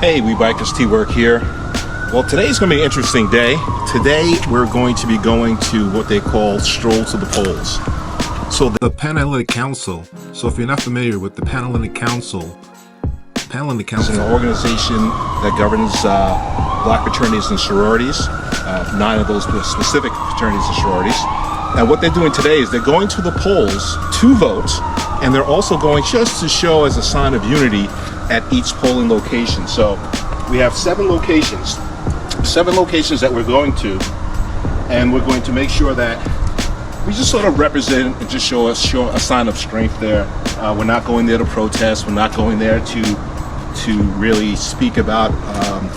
Hey, we bikers, T-Work here. Well, today's going to be an interesting day. Today, we're going to be going to what they call Stroll to the Polls. So the Panhellenic Council, so if you're not familiar with the Panhellenic Council is an organization that governs black fraternities and sororities, 9 of those specific fraternities and sororities. And what they're doing today is they're going to the polls to vote, and they're also going just to show as a sign of unity at each polling location. So we have 7 locations that we're going to, and we're going to make sure that we just sort of represent and just show a sign of strength there. We're not going there to protest. We're not going there to really speak about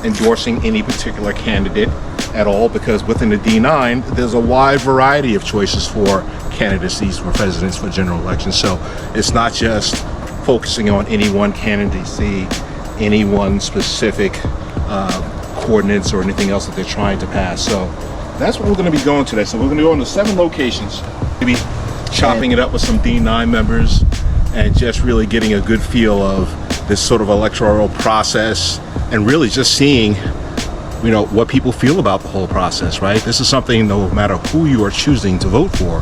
endorsing any particular candidate at all, because within the D9 there's a wide variety of choices for candidacies for presidents, for general elections. So it's not just focusing on any one candidacy, any one specific coordinates or anything else that they're trying to pass. So that's what we're going to be going today. So we're going to go into 7 locations, maybe chopping it up with some D9 members and just really getting a good feel of this sort of electoral process, and really just seeing, you know, what people feel about the whole process, right? This is something, no matter who you are choosing to vote for,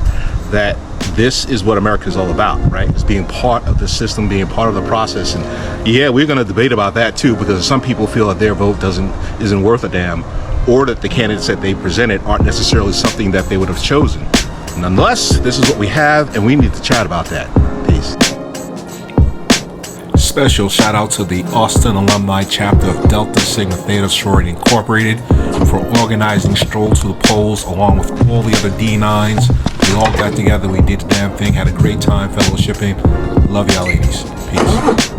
that this is what America is all about, right? It's being part of the system, being part of the process. And yeah, we're going to debate about that too, because some people feel that their vote isn't worth a damn, or that the candidates that they presented aren't necessarily something that they would have chosen. Nonetheless, this is what we have, and we need to chat about that. Peace. Special shout out to the Austin Alumni chapter of Delta Sigma Theta Sorority Incorporated for organizing Stroll to the Polls along with all the other D9s. We all got together, we did the damn thing, had a great time fellowshipping. Love y'all ladies. Peace.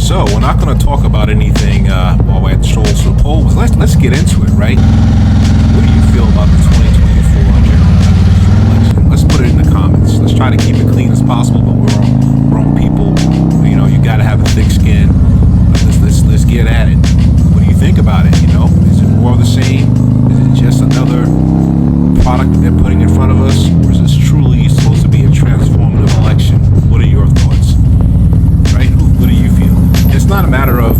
So we're not going to talk about anything while we're at Stroll to the Polls. Let's get into it, right? What do you feel about the 2024 general election? Let's put it in the comments. Let's try to keep it clean as possible, but we're all people. You know, you got to have a thick skin. But let's get at it. What do you think about it? You know, is it more of the same? Is it just another product that they're putting in front of us, or is this truly supposed to be a transformative election? What are your thoughts? Right? What do you feel? It's not a matter of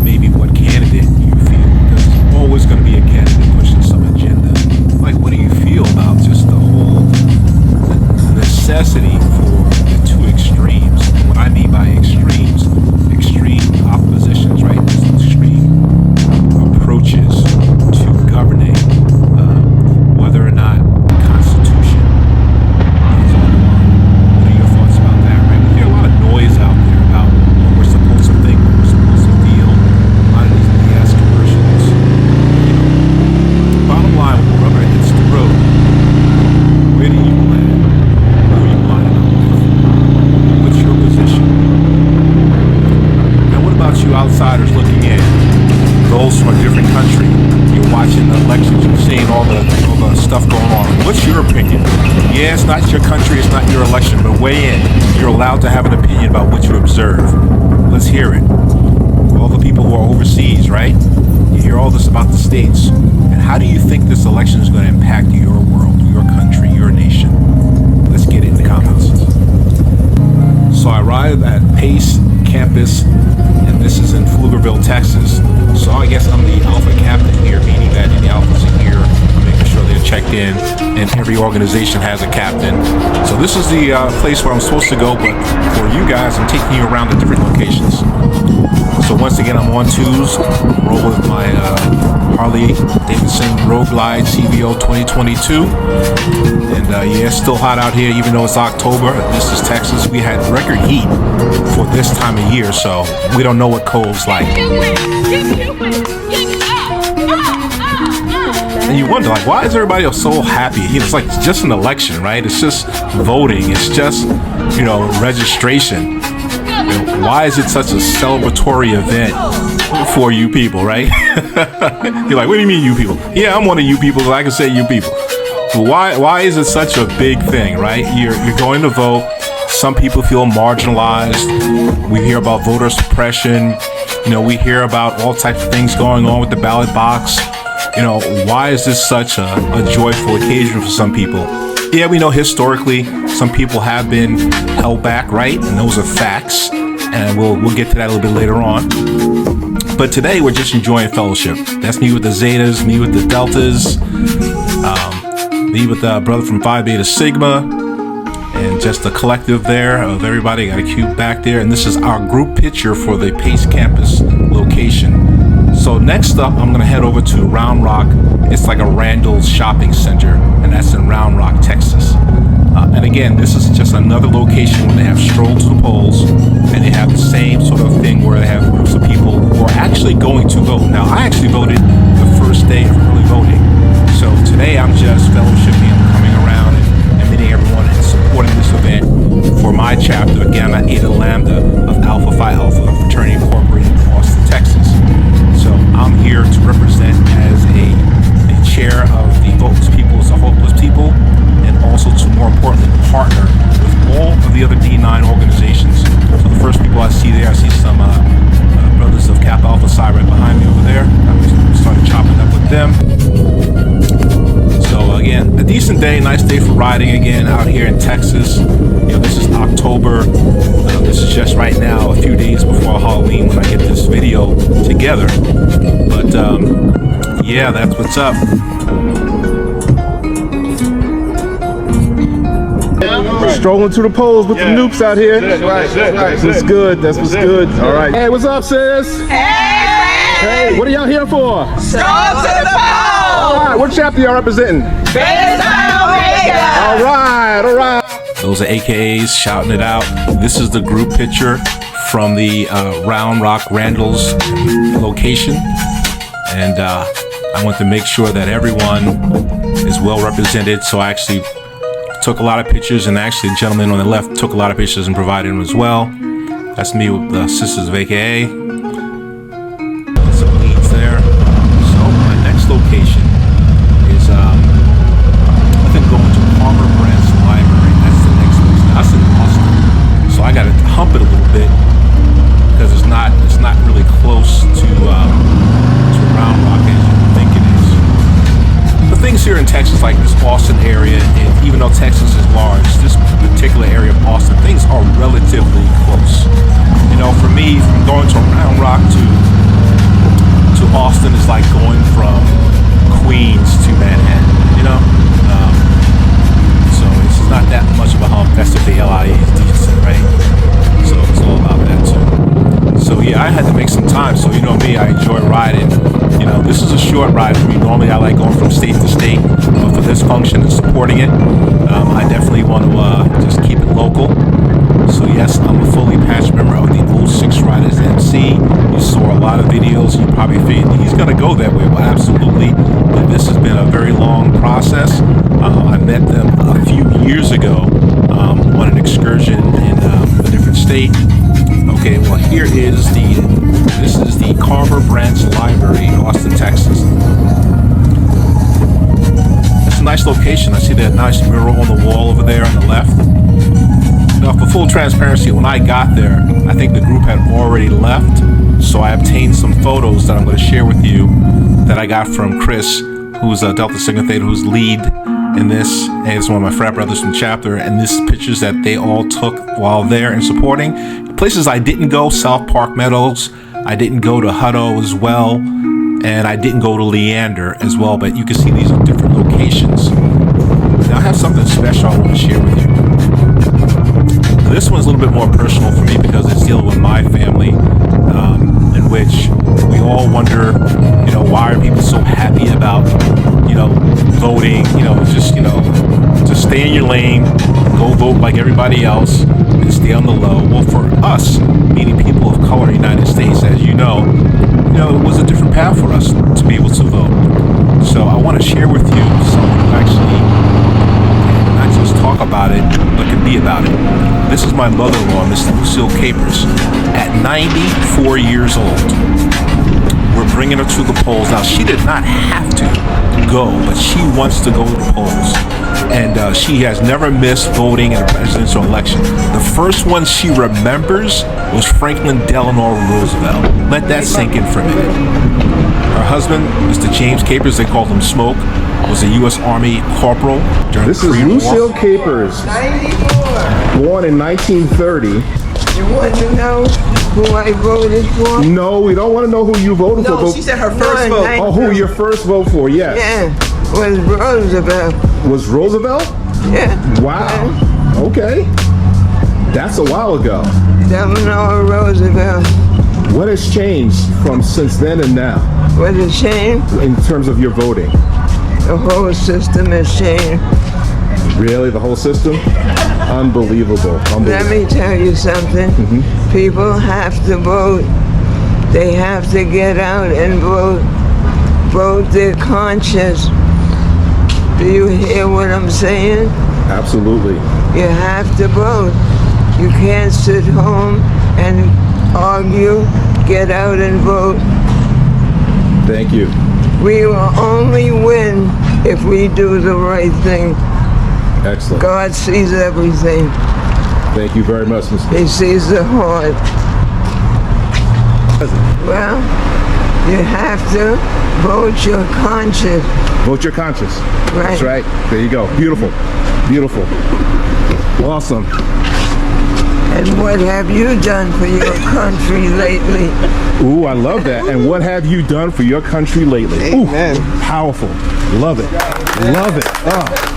maybe what candidate you feel, because there's always going to be a candidate pushing some agenda. Like, what do you feel about just the whole necessity for the 2 extremes? And what I mean by extremes, extreme oppositions, right? There's extreme approaches to governing, whether or not the Constitution is on the line. What are your thoughts about that, right? We hear a lot of noise out there about what we're supposed to think, what we're supposed to feel, a lot of these BS commercials. Bottom line, when the rubber hits the road, where do you land? Who are you lining up with? What's your position? Now, what about you outsiders looking in? Those from a different country. You're watching the elections, you're seeing all the stuff going on. What's your opinion? Yeah, it's not your country, it's not your election, but weigh in. You're allowed to have an opinion about what you observe. Let's hear it. All the people who are overseas, right? You hear all this about the states. And how do you think this election is going to impact your world, your country, your nation? Let's get it in the comments. So I arrived at Pace campus, and this is in Pflugerville, Texas. So I guess I'm the Alpha captain here, meaning that the Alphas are here, making sure they're checked in, and every organization has a captain. So this is the place where I'm supposed to go, but for you guys, I'm taking you around to different locations. So once again, I'm on 2s, roll with my Harley-Davidson Road Glide CVO 2022. And yeah, it's still hot out here, even though it's October. This is Texas. We had record heat for this time of year, so we don't know what cold's like. And you wonder, like, why is everybody so happy? It's like it's just an election, right? It's just voting. It's just, you know, registration. Why is it such a celebratory event for you people, right? You're like, what do you mean you people? Yeah, I'm one of you people, so I can say you people. Why is it such a big thing, right? You're going to vote. Some people feel marginalized. We hear about voter suppression. You know, we hear about all types of things going on with the ballot box. You know, why is this such a joyful occasion for some people? Yeah, we know historically some people have been held back, right? And those are facts. And we'll get to that a little bit later on. But today we're just enjoying fellowship. That's me with the Zetas, me with the Deltas, me with the brother from Phi Beta Sigma, and just the collective there of everybody. Got a cube back there, and this is our group picture for the Pace Campus location. So next up, I'm gonna head over to Round Rock. It's like a Randall's shopping center, and that's in Round Rock, Texas. And again, this is just another location where they have Stroll To The Polls, and they have the same sort of thing where they have groups of people who are actually going to vote. Now, I actually voted the first day of early voting. So today I'm just fellowshipping, I'm coming around and meeting everyone and supporting this event for my chapter, Gamma Eta Lambda of Alpha Phi Alpha Fraternity Incorporated in Austin, Texas. So I'm here to represent as the chair of the Votes People as a Hopeless People, and also to, more importantly, partner with all of the other D9 organizations. So the first people I see there, I see some brothers of Kappa Alpha Psi right behind me over there. I started chopping up with them. So again, a decent day, nice day for riding again out here in Texas. This is October. This is just right now, a few days before Halloween when I get this video together. But yeah, that's what's up. Strolling to the polls with the noobs out here. That's right. That's what's good. That's what's good. All right. Hey, what's up, sis? Hey, what are y'all here for? Stroll to the polls! All right, what chapter y'all representing? Beta Omega! All right. Those are AKAs shouting it out. This is the group picture from the Round Rock Randall's location. And I want to make sure that everyone is well represented. So I actually took a lot of pictures, and actually the gentleman on the left took a lot of pictures and provided them as well. That's me with the Sisters of AKA. Some leads there. So my next location is I think going to Palmer Brandt's Library. That's the next place. That's in Austin. So I got to hump it a little bit because it's not really close to Round Rock as you think it is. The things here in Texas, like this Austin area, and even though Texas is large, this particular area of Austin, things are relatively close. For me, from going to Round Rock to Austin is like going from Queens to Manhattan, so it's not that much of a hump. That's if the LIA is decent, right? So it's all about that too. So yeah, I had to make some time. So me, I enjoy riding. This is a short ride for me. Normally I like going from state to state, but for this function and supporting it, I definitely want to just keep it local. So yes, I'm a fully patched member of the 06 Riders MC. You saw a lot of videos. You probably figured he's going to go that way. Well, absolutely. But this has been a very long process. I met them a few years ago on an excursion in a different state. Okay, well this is the Palmer Brandt's Library in Austin, Texas. It's a nice location. I see that nice mural on the wall over there on the left. Now, for full transparency, when I got there, I think the group had already left, so I obtained some photos that I'm going to share with you that I got from Chris, who's a Delta Sigma Theta, who's lead in this, and it's one of my frat brothers from chapter, and this is pictures that they all took while there and supporting. Places I didn't go, South Park Meadows, I didn't go to Hutto as well, and I didn't go to Leander as well, but you can see these are different locations. Now I have something special I want to share with you. This one's a little bit more personal for me because it's dealing with my family, in which we all wonder, why are people so happy about, voting, just stay in your lane, go vote like everybody else, and stay on the low. Well, for us, meaning people of color in the United States, as you know, it was a different path for us to be able to vote. So I want to share with you someone who actually not just talk about it, but can be about it. This is my mother-in-law, Miss Lucille Capers, at 94 years old. We're bringing her to the polls. Now, she did not have to go, but she wants to go to the polls. And she has never missed voting in a presidential election. The first one she remembers was Franklin Delano Roosevelt. Let that sink in for a minute. Her husband, Mr. James Capers, they called him Smoke, was a U.S. Army corporal during This the is Korean Lucille War. Capers, 94. born in 1930. You want to know who I voted for? No, we don't want to know who you voted for. No, but- she said her first No, vote. Oh, who your first vote for? Yes. Yeah, was Roosevelt. Was Roosevelt? Yeah. Wow. Okay. That's a while ago. Delano Roosevelt. What has changed from since then and now Was a shame. in terms of your voting? The whole system has changed. Really, the whole system? Unbelievable. Let Unbelievable. me tell you something. People have to vote. They have to get out and vote. Vote their conscience. Do you hear what I'm saying? Absolutely. You have to vote. You can't sit home and argue. Get out and vote. Thank you. We will only win if we do the right thing. Excellent. God sees everything. Thank you very much, Mr. He sees the heart. President. Well, you have to vote your conscience. Vote your conscience. Right. That's right. There you go. Beautiful. Beautiful. Awesome. And what have you done for your country lately? Ooh, I love that. And what have you done for your country lately? Amen. Ooh, powerful. Love it. Love it. Oh.